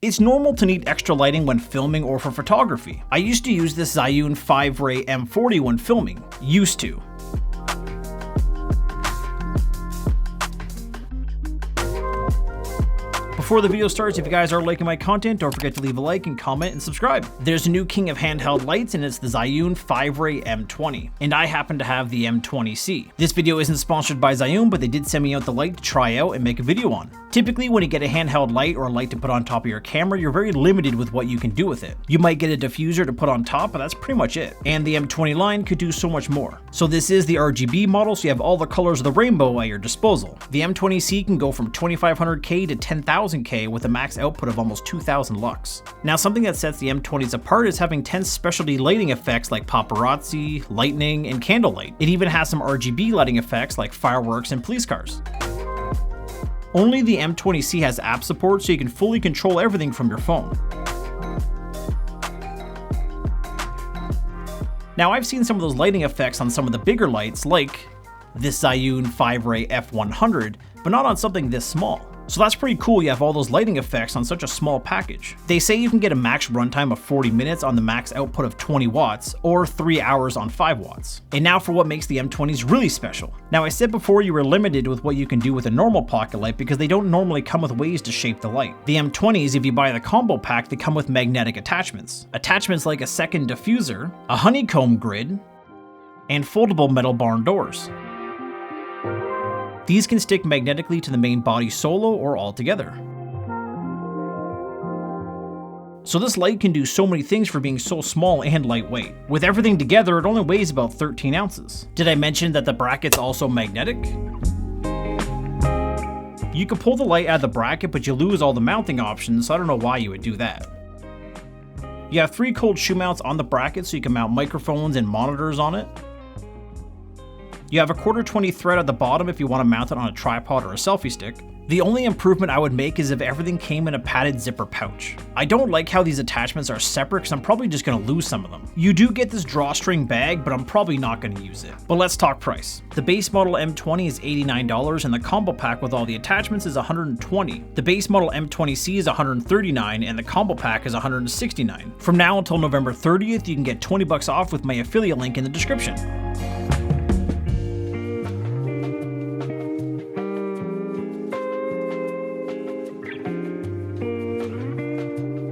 It's normal to need extra lighting when filming or for photography. I used to use this Zhiyun Fiveray M40 when filming. Used to. Before the video starts, if you guys are liking my content, don't forget to leave a like and comment and subscribe. There's a new king of handheld lights and it's the Zhiyun Fiveray M20, and I happen to have the M20C. This video isn't sponsored by Zhiyun, but they did send me out the light to try out and make a video on. Typically, when you get a handheld light or a light to put on top of your camera, you're very limited with what you can do with it. You might get a diffuser to put on top, but that's pretty much it. And the M20 line could do so much more. So this is the RGB model, so you have all the colors of the rainbow at your disposal. The M20C can go from 2500K to 10,000K with a max output of almost 2000 lux. Now, something that sets the M20s apart is having 10 specialty lighting effects like paparazzi, lightning, and candlelight. It even has some RGB lighting effects like fireworks and police cars. Only the M20C has app support, so you can fully control everything from your phone. Now, I've seen some of those lighting effects on some of the bigger lights, like this Zhiyun Fiveray F100, but not on something this small. So that's pretty cool, you have all those lighting effects on such a small package. They say you can get a max runtime of 40 minutes on the max output of 20 watts, or 3 hours on 5 watts. And now for what makes the M20s really special. Now, I said before you were limited with what you can do with a normal pocket light because they don't normally come with ways to shape the light. The M20s, if you buy the combo pack, they come with magnetic attachments. Attachments like a second diffuser, a honeycomb grid, and foldable metal barn doors. These can stick magnetically to the main body solo or all together. So this light can do so many things for being so small and lightweight. With everything together, it only weighs about 13 ounces. Did I mention that the bracket's also magnetic? You can pull the light out of the bracket, but you lose all the mounting options, so I don't know why you would do that. You have 3 cold shoe mounts on the bracket so you can mount microphones and monitors on it. You have a 1/4-20 thread at the bottom if you want to mount it on a tripod or a selfie stick. The only improvement I would make is if everything came in a padded zipper pouch. I don't like how these attachments are separate because I'm probably just going to lose some of them. You do get this drawstring bag, but I'm probably not going to use it. But let's talk price. The base model M20 is $89 and the combo pack with all the attachments is $120. The base model M20C is $139 and the combo pack is $169. From now until November 30th, you can get $20 off with my affiliate link in the description.